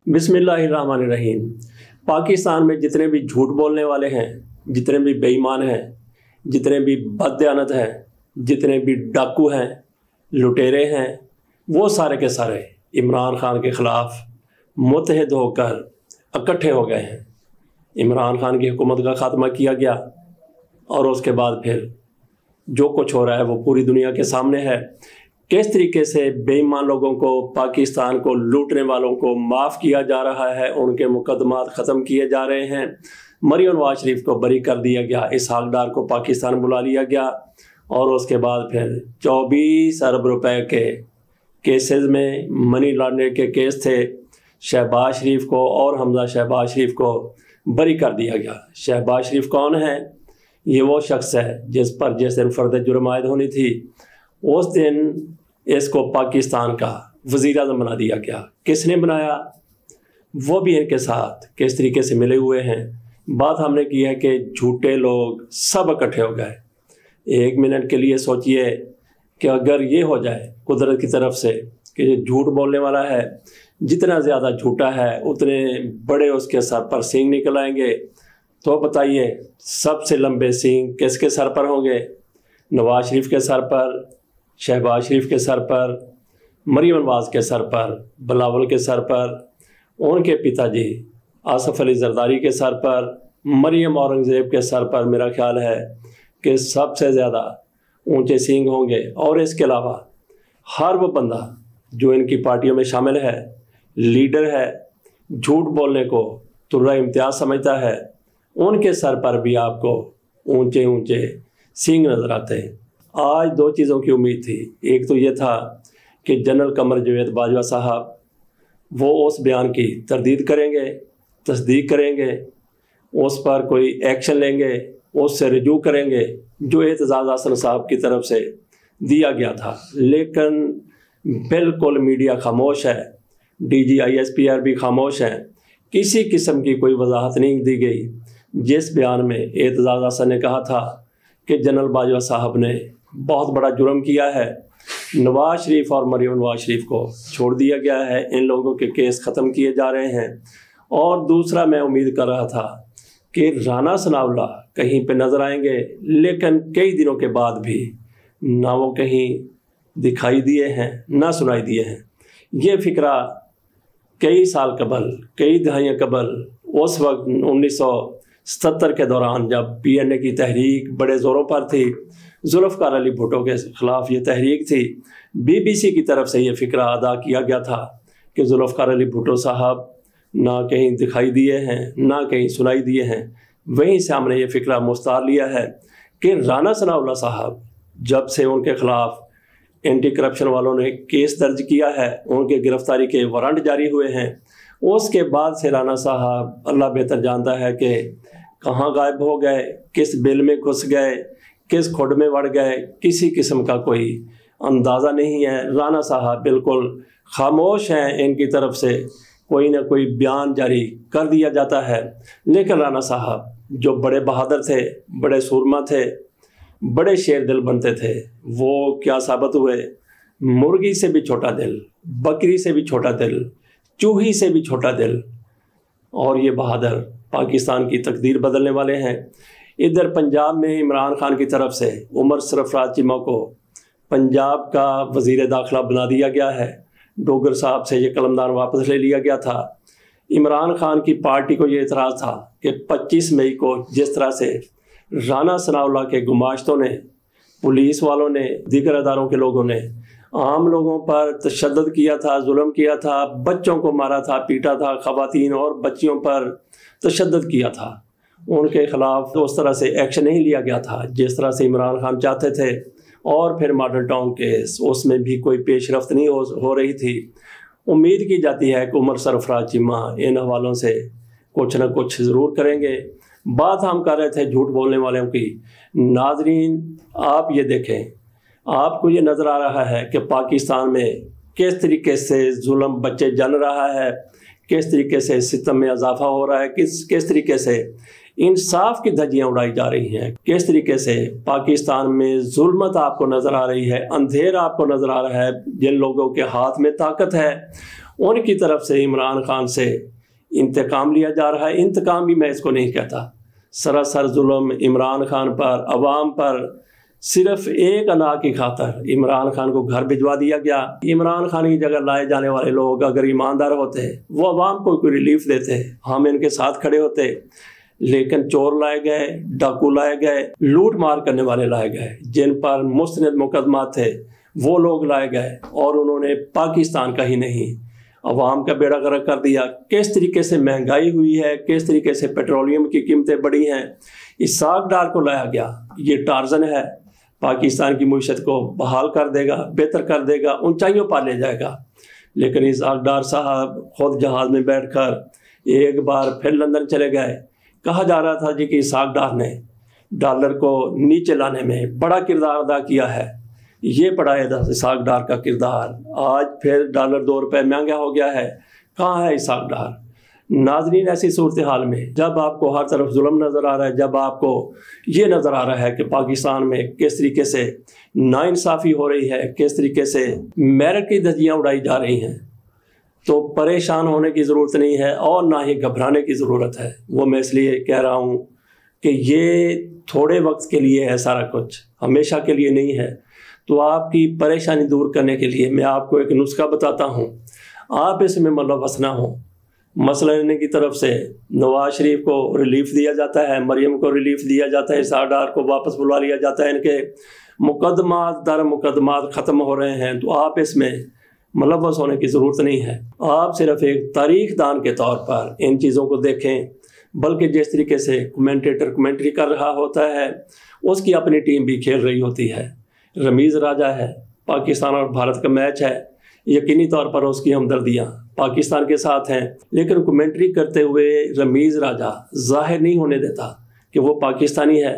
बिस्मिल्लाहिर्रहमानिर्रहीम। पाकिस्तान में जितने भी झूठ बोलने वाले हैं, जितने भी बेईमान हैं, जितने भी बददयानत हैं, जितने भी डाकू हैं, लुटेरे हैं, वो सारे के सारे इमरान खान के ख़िलाफ़ मुत्तहिद होकर इकट्ठे हो गए हैं। इमरान खान की हुकूमत का ख़ात्मा किया गया और उसके बाद फिर जो कुछ हो रहा है वो पूरी दुनिया के सामने है। किस तरीके से बेईमान लोगों को, पाकिस्तान को लूटने वालों को माफ़ किया जा रहा है, उनके मुकदमात ख़त्म किए जा रहे हैं। मरियम नवाज शरीफ को बरी कर दिया गया, इसहाक डार को पाकिस्तान बुला लिया गया और उसके बाद फिर 24 अरब रुपए के केसेस में मनी लॉन्ड्रिंग के केस थे। शहबाज शरीफ को और हमजा शहबाज शरीफ को बरी कर दिया गया। शहबाज शरीफ कौन है? ये वो शख्स है जिस दिन फ़र्द जुर्म आयद होनी थी उस दिन इसको पाकिस्तान का वज़ीर आज़म बना दिया गया। किसने बनाया? वो भी इनके साथ किस तरीके से मिले हुए हैं। बात हमने की है कि झूठे लोग सब इकट्ठे हो गए। एक मिनट के लिए सोचिए कि अगर ये हो जाए कुदरत की तरफ से कि जो झूठ बोलने वाला है, जितना ज़्यादा झूठा है उतने बड़े उसके सर पर सींग निकल आएंगे। तो बताइए सबसे लंबे सींग किसके सर पर होंगे? नवाज शरीफ के सर पर, शहबाज शरीफ के सर पर, मरियम नवाज के सर पर, बिलावल के सर पर, उनके पिताजी आसफ अली जरदारी के सर पर, मरियम औरंगज़ेब के सर पर। मेरा ख्याल है कि सबसे ज़्यादा ऊंचे सींग होंगे। और इसके अलावा हर वो बंदा जो इनकी पार्टियों में शामिल है, लीडर है, झूठ बोलने को तुर्रा इम्तियाज़ समझता है, उनके सर पर भी आपको ऊंचे ऊंचे सींग नज़र आते हैं। आज दो चीज़ों की उम्मीद थी। एक तो ये था कि जनरल कमर जावेद बाजवा साहब वो उस बयान की तरदीद करेंगे, तस्दीक करेंगे, उस पर कोई एक्शन लेंगे, उससे रजू करेंगे जो एतजाज़ हसन साहब की तरफ से दिया गया था। लेकिन बिल्कुल मीडिया खामोश है, DGISPR भी खामोश है। किसी किस्म की कोई वजाहत नहीं दी गई। जिस बयान में एतजाज़ हसन ने कहा था कि जनरल बाजवा साहब ने बहुत बड़ा जुर्म किया है, नवाज शरीफ और मरियम नवाज शरीफ को छोड़ दिया गया है, इन लोगों के केस ख़त्म किए जा रहे हैं। और दूसरा, मैं उम्मीद कर रहा था कि राना सनाउल्लाह कहीं पे नज़र आएंगे, लेकिन कई दिनों के बाद भी ना वो कहीं दिखाई दिए हैं ना सुनाई दिए हैं। ये फ़िक्रा कई साल कबल, कई दहाइयाँ कबल, उस वक्त 1977 के दौरान जब PNA की तहरीक बड़े ज़ोरों पर थी, जुल्फ़िकार अली भुट्टो के ख़िलाफ़ ये तहरीक थी, BBC की तरफ से ये फ़िक्रा अदा किया गया था कि जुल्फ़िकार अली भुट्टो साहब ना कहीं दिखाई दिए हैं ना कहीं सुनाई दिए हैं। वहीं से हमने ये फ़िक्रा मुस्तार लिया है कि राना सनाउल्लाह साहब जब से उनके ख़िलाफ़ एंटी करप्शन वालों ने केस दर्ज किया है, उनके गिरफ़्तारी के वारंट जारी हुए हैं, उसके बाद से राना साहब अल्लाह बेहतर जानता है कि कहाँ गायब हो गए, किस बिल में घुस गए, किस खुड में बढ़ गए, किसी किस्म का कोई अंदाज़ा नहीं है। राना साहब बिल्कुल खामोश हैं, इनकी तरफ से कोई ना कोई बयान जारी कर दिया जाता है। लेकिन राना साहब जो बड़े बहादुर थे, बड़े सूरमा थे, बड़े शेर दिल बनते थे, वो क्या साबित हुए? मुर्गी से भी छोटा दिल, बकरी से भी छोटा दिल, चूही से भी छोटा दिल। और ये बहादुर पाकिस्तान की तकदीर बदलने वाले हैं। इधर पंजाब में इमरान खान की तरफ से उमर सरफराज चीमा को पंजाब का वज़ीर दाखिला बना दिया गया है। डोगर साहब से ये कलमदान वापस ले लिया गया था। इमरान खान की पार्टी को ये एतराज़ था कि 25 मई को जिस तरह से राना सनाउल्लाह के गुमाश्तों ने, पुलिस वालों ने, दीगर अदारों के लोगों ने आम लोगों पर तशद्दुद किया था, जुल्म किया था, बच्चों को मारा था, पीटा था, ख़वातीन और बच्चियों पर तशद्दुद किया था, उनके ख़िलाफ़ उस तरह से एक्शन नहीं लिया गया था जिस तरह से इमरान खान चाहते थे। और फिर मॉडल टाउन केस, उसमें भी कोई पेशरफ्त नहीं हो रही थी। उम्मीद की जाती है कि उमर सरफराज चीमा इन हवालों से कुछ न कुछ ज़रूर करेंगे। बात हम कर रहे थे झूठ बोलने वालों की। नाजरीन, आप ये देखें, आपको ये नज़र आ रहा है कि पाकिस्तान में किस तरीके से जुल्म बच्चे जल रहा है, किस तरीके से सितम में इजाफा हो रहा है, किस तरीके से इंसाफ की धज्जियाँ उड़ाई जा रही हैं, किस तरीके से पाकिस्तान में जुल्मत आपको नज़र आ रही है, अंधेर आपको नज़र आ रहा है। जिन लोगों के हाथ में ताकत है ان کی طرف سے عمران خان سے انتقام لیا جا رہا ہے۔ انتقام بھی میں اس کو نہیں کہتا، سراسر ظلم عمران خان پر، عوام پر، صرف ایک انا کی خاطر عمران خان کو گھر بھجوا دیا گیا۔ عمران خان کی جگہ لائے جانے والے لوگ اگر ایماندار ہوتے وہ عوام کو کوئی ریلیف دیتے، ہم ان کے ساتھ کھڑے ہوتے، لیکن چور لائے گئے، ڈاکو لائے گئے، لوٹ مار کرنے والے لائے گئے، جن پر مستند مقدمات تھے وہ لوگ لائے گئے، اور انہوں نے پاکستان کا ہی نہیں عوام کا بیڑا غرق کر دیا۔ کس طریقے سے مہنگائی ہوئی ہے، کس طریقے سے پیٹرولیم کی قیمتیں بڑھی ہیں۔ اسحاق ڈار کو لایا گیا، یہ ٹارزن ہے، پاکستان کی معیشت کو بحال کر دے گا، بہتر کر دے گا، اونچائیوں پر لے جائے گا، لیکن اسحاق ڈار صاحب خود جہاز میں بیٹھ کر ایک بار پھر لندن چلے گئے۔ کہا جا رہا تھا جی کہ اسحاق ڈار نے ڈالر کو نیچے لانے میں بڑا کردار ادا کیا ہے، یہ پڑا ہے اسحاق ڈار کا کردار۔ آج پھر ڈالر 2 روپے مہنگا ہو گیا ہے، کہاں ہے اسحاق ڈار؟ ناظرین، ایسی صورتحال میں جب آپ کو ہر طرف ظلم نظر آ رہا ہے، جب آپ کو یہ نظر آ رہا ہے کہ پاکستان میں کس طریقے سے ناانصافی ہو رہی ہے، کس طریقے سے میرٹ کی دھجیاں اڑائی جا رہی ہیں، تو پریشان ہونے کی ضرورت نہیں ہے اور نہ ہی گھبرانے کی ضرورت ہے۔ وہ میں اس لیے کہہ رہا ہوں کہ یہ تھوڑے وقت کے لیے ہے، سارا کچھ ہمیشہ کے لیے نہیں ہے۔ تو آپ کی پریشانی دور کرنے کے لیے میں آپ کو ایک نسخہ بتاتا ہوں، آپ اس میں ملوث نہ ہوں۔ مسئلہ ان کی طرف سے نواز شریف کو ریلیف دیا جاتا ہے، مریم کو ریلیف دیا جاتا ہے، اسحاق ڈار کو واپس بلا لیا جاتا ہے، ان کے مقدمات در مقدمات ختم ہو رہے ہیں، تو آپ اس میں ملوث ہونے کی ضرورت نہیں ہے۔ آپ صرف ایک تاریخ دان کے طور پر ان چیزوں کو دیکھیں، بلکہ جس طریقے سے کمنٹیٹر کمنٹری کر رہا ہوتا ہے اس کی اپنی ٹیم بھی کھیل رہی ہوتی ہے۔ رمیز راجہ ہے، پاکستان اور بھارت کا میچ ہے، یقینی طور پر اس کی ہمدردیاں پاکستان کے ساتھ ہیں، لیکن کمنٹری کرتے ہوئے رمیز راجہ ظاہر نہیں ہونے دیتا کہ وہ پاکستانی ہے۔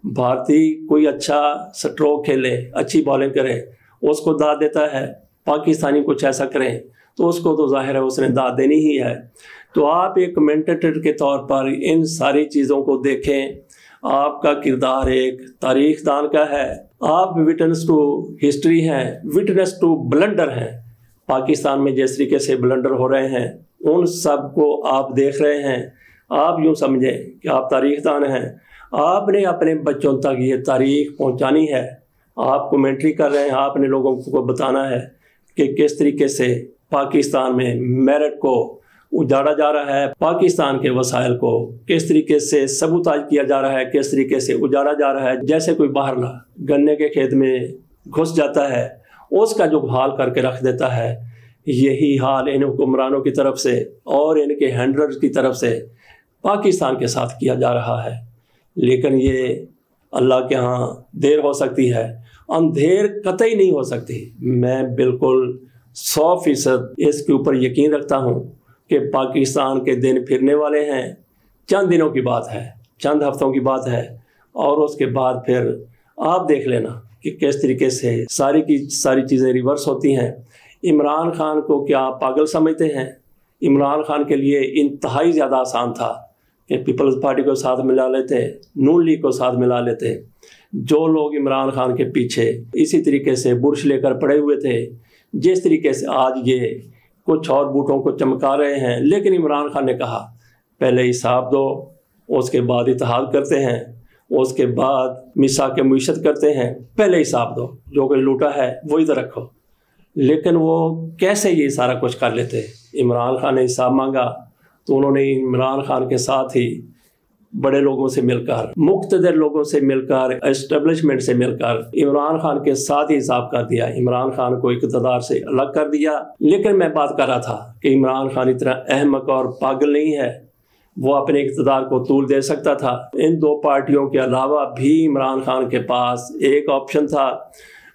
بھارتی کوئی اچھا سٹروک کھیلے، اچھی بالنگ کرے، اس کو داد دیتا ہے، پاکستانی کچھ ایسا کریں تو اس کو تو ظاہر ہے اس نے داد دینی ہی ہے۔ تو آپ ایک کمنٹیٹر کے طور پر ان ساری چیزوں کو دیکھیں، آپ کا کردار ایک تاریخ دان کا ہے، آپ وٹنس ٹو ہسٹری ہیں، وٹنس ٹو بلنڈر ہیں۔ پاکستان میں جس طریقے سے بلنڈر ہو رہے ہیں ان سب کو آپ دیکھ رہے ہیں۔ آپ یوں سمجھیں کہ آپ تاریخ دان ہیں، آپ نے اپنے بچوں تک یہ تاریخ پہنچانی ہے۔ آپ کمنٹری کر رہے ہیں، آپ نے لوگوں کو بتانا ہے کہ کس طریقے سے پاکستان میں میرٹ کو اجاڑا جا رہا ہے، پاکستان کے وسائل کو کس طریقے سے سبوتاج کیا جا رہا ہے، کس طریقے سے اجاڑا جا رہا ہے۔ جیسے کوئی باہر گنے کے کھیت میں گھس جاتا ہے، اس کا جو حال کر کے رکھ دیتا ہے، یہی حال ان حکمرانوں کی طرف سے اور ان کے ہینڈلرز کی طرف سے پاکستان کے ساتھ کیا جا رہا ہے۔ لیکن یہ اللہ کے ہاں دیر ہو سکتی ہے، اندھیر قطعی نہیں ہو سکتی۔ میں بالکل 100% اس کے اوپر یقین رکھتا ہوں کہ پاکستان کے دن پھرنے والے ہیں۔ چند دنوں کی بات ہے، چند ہفتوں کی بات ہے، اور اس کے بعد پھر آپ دیکھ لینا کہ کس طریقے سے ساری کی ساری چیزیں ریورس ہوتی ہیں۔ عمران خان کو کیا آپ پاگل سمجھتے ہیں؟ عمران خان کے لیے انتہائی زیادہ آسان تھا کہ پیپلز پارٹی کو ساتھ ملا لیتے، نون لیگ کو ساتھ ملا لیتے۔ جو لوگ عمران خان کے پیچھے اسی طریقے سے برش لے کر پڑے ہوئے تھے، جس طریقے سے آج یہ کچھ اور بوٹوں کو چمکا رہے ہیں، لیکن عمران خان نے کہا پہلے حساب دو، اس کے بعد اتحاد کرتے ہیں، اس کے بعد میثاق معیشت کرتے ہیں، پہلے حساب دو، جو کچھ لوٹا ہے وہ ادھر رکھو۔ لیکن وہ کیسے یہ سارا کچھ کر لیتے؟ عمران خان نے حساب مانگا تو انہوں نے عمران خان کے ساتھ ہی بڑے لوگوں سے مل کر، مقتدر لوگوں سے مل کر، اسٹیبلشمنٹ سے مل کر عمران خان کے ساتھ ہی حساب کر دیا، عمران خان کو اقتدار سے الگ کر دیا۔ لیکن میں بات کر رہا تھا کہ عمران خان اتنا احمق اور پاگل نہیں ہے، وہ اپنے اقتدار کو طول دے سکتا تھا۔ ان دو پارٹیوں کے علاوہ بھی عمران خان کے پاس ایک آپشن تھا،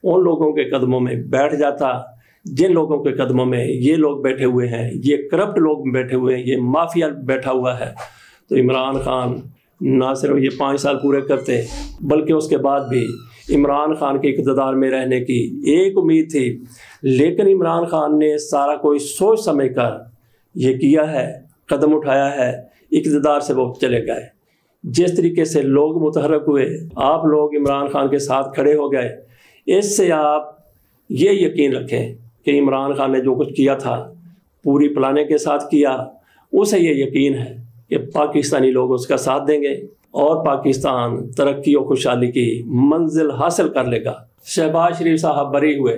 ان لوگوں کے قدموں میں بیٹھ جاتا جن لوگوں کے قدموں میں یہ لوگ بیٹھے ہوئے ہیں، یہ کرپٹ لوگ بیٹھے ہوئے ہیں، یہ مافیا بیٹھا ہوا ہے۔ تو عمران خان نہ صرف یہ 5 سال پورے کرتے، بلکہ اس کے بعد بھی عمران خان کے اقتدار میں رہنے کی ایک امید تھی۔ لیکن عمران خان نے سارا کوئی سوچ سمجھ کر یہ کیا ہے، قدم اٹھایا ہے، اقتدار سے وہ چلے گئے۔ جس طریقے سے لوگ متحرک ہوئے، آپ لوگ عمران خان کے ساتھ کھڑے ہو گئے، اس سے آپ یہ یقین رکھیں کہ عمران خان نے جو کچھ کیا تھا पूरी प्लानिंग के साथ किया, उसे ये यकीन है कि पाकिस्तानी लोग उसका साथ देंगे और पाकिस्तान तरक्की और खुशहाली की मंजिल हासिल कर लेगा। शहबाज शरीफ साहब बरी हुए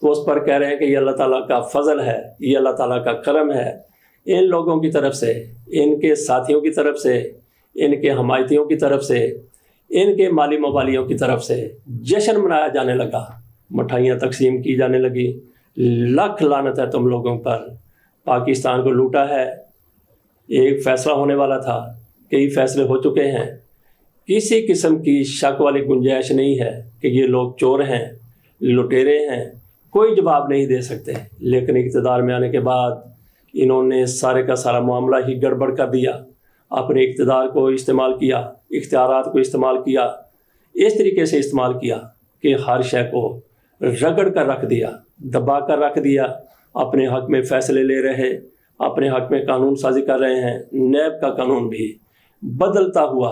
तो उस पर कह रहे हैं कि ये अल्लाह ताला का फजल है, ये अल्लाह ताला का करम है। इन लोगों की तरफ से, इनके साथियों की तरफ से, इनके हमायतियों की तरफ से, इनके माली मवालियों की तरफ से जश्न मनाया जाने लगा, मिठाइयाँ तकसीम की जाने लगी। लाख लानत है तुम लोगों पर, पाकिस्तान को लूटा है। एक फ़ैसला होने वाला था, कई फ़ैसले हो चुके हैं। किसी किस्म की शक वाली गुंजाइश नहीं है कि ये लोग चोर हैं, लुटेरे हैं, कोई जवाब नहीं दे सकते। लेकिन इक़्तिदार में आने के बाद इन्होंने सारे का सारा मामला ही गड़बड़ कर दिया। अपने इक़्तिदार को इस्तेमाल किया, इख्तियारात को इस्तेमाल किया, इस तरीके से इस्तेमाल किया कि हर शय को रगड़ कर रख दिया, दबा कर रख दिया। अपने हक़ में फ़ैसले ले रहे, अपने हक़ में कानून साजी कर रहे हैं। नैब का कानून भी बदलता हुआ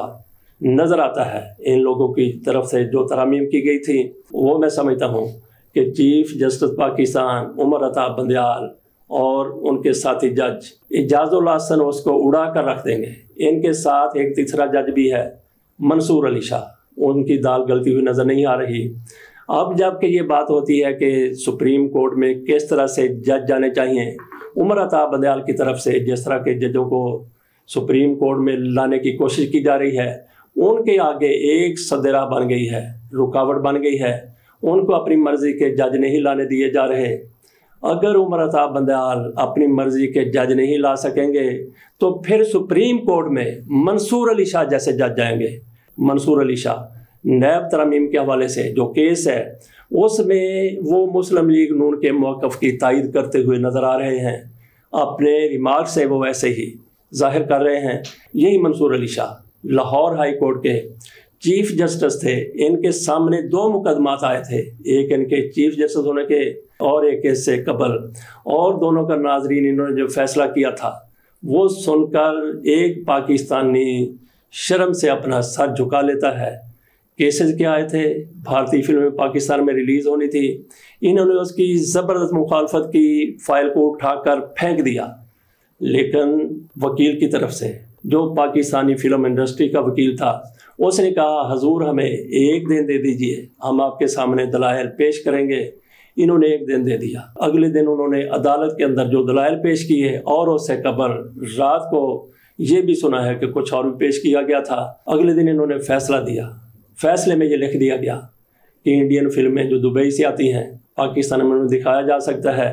नज़र आता है। इन लोगों की तरफ से जो तरामीम की गई थी, वो मैं समझता हूँ कि चीफ जस्टिस पाकिस्तान उमर अता बंदयाल और उनके साथी जज इजाज़ुल हसन उसको उड़ा कर रख देंगे। इनके साथ एक तीसरा जज भी है, मंसूर अली शाह, उनकी दाल गलती हुई नज़र नहीं आ रही। अब जबकि ये बात होती है कि सुप्रीम कोर्ट में किस तरह से जज जाने चाहिए, उमर अता बंदयाल की तरफ से जिस तरह के जजों को सुप्रीम कोर्ट में लाने की कोशिश की जा रही है, उनके आगे एक सदेरा बन गई है, रुकावट बन गई है। उनको अपनी मर्ज़ी के जज नहीं लाने दिए जा रहे। अगर उमर अता बंदयाल अपनी मर्ज़ी के जज नहीं ला सकेंगे तो फिर सुप्रीम कोर्ट में मंसूर अली शाह जैसे जज जाएंगे। मंसूर अली शाह नैब तरमीम के हवाले से जो केस है, उसमें वो मुस्लिम लीग नून के मौक़िफ़ की तायद करते हुए नज़र आ रहे हैं। अपने रिमार्क से वो वैसे ही ज़ाहिर कर रहे हैं। यही मंसूर अली शाह लाहौर हाई कोर्ट के चीफ जस्टिस थे। इनके सामने 2 मुकदमात आए थे, एक इनके चीफ जस्टिस होने के और एक इससे कबल, और दोनों का नाजरीन इन्होंने जो फैसला किया था वो सुनकर एक पाकिस्तानी शर्म से अपना सर झुका लेता है। केसेस क्या आए थे, भारतीय फिल्में पाकिस्तान में रिलीज़ होनी थी, इन्होंने उसकी ज़बरदस्त मुखालफत की, फ़ाइल को उठाकर फेंक दिया। लेकिन वकील की तरफ से, जो पाकिस्तानी फ़िल्म इंडस्ट्री का वकील था, उसने कहा हजूर हमें 1 दिन दे दीजिए, हम आपके सामने दलाइल पेश करेंगे। इन्होंने 1 दिन दे दिया। अगले दिन उन्होंने अदालत के अंदर जो दलाइल पेश किए और उससे कबल रात को ये भी सुना है कि कुछ और भी पेश किया गया था। अगले दिन इन्होंने फ़ैसला दिया। फ़ैसले में ये लिख दिया गया कि इंडियन फिल्में जो दुबई से आती हैं पाकिस्तान में उन्हें दिखाया जा सकता है।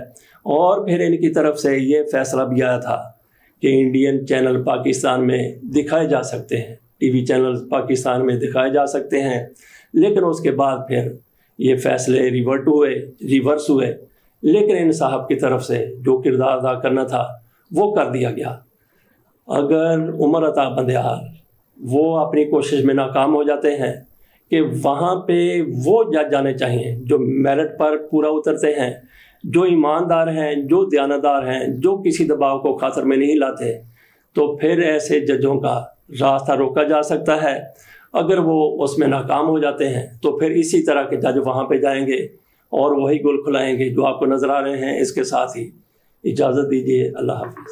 और फिर इनकी तरफ से ये फ़ैसला भी आया था कि इंडियन चैनल पाकिस्तान में दिखाए जा सकते हैं, टीवी चैनल पाकिस्तान में दिखाए जा सकते हैं। लेकिन उसके बाद फिर ये फ़ैसले रिवर्स हुए। लेकिन इन साहब की तरफ से जो किरदार अदा करना था वो कर दिया गया। अगर उमर अता बंदयाल वो अपनी कोशिश में नाकाम हो जाते हैं कि वहाँ पे वो जज जाने चाहिए जो मेरिट पर पूरा उतरते हैं, जो ईमानदार हैं, जो दयानतदार हैं, जो किसी दबाव को खातर में नहीं लाते, तो फिर ऐसे जजों का रास्ता रोका जा सकता है। अगर वो उसमें नाकाम हो जाते हैं तो फिर इसी तरह के जज वहाँ पे जाएंगे और वही गुल खुलाएंगे जो आपको नज़र आ रहे हैं। इसके साथ ही इजाज़त दीजिए, अल्लाह हाफ़िज़।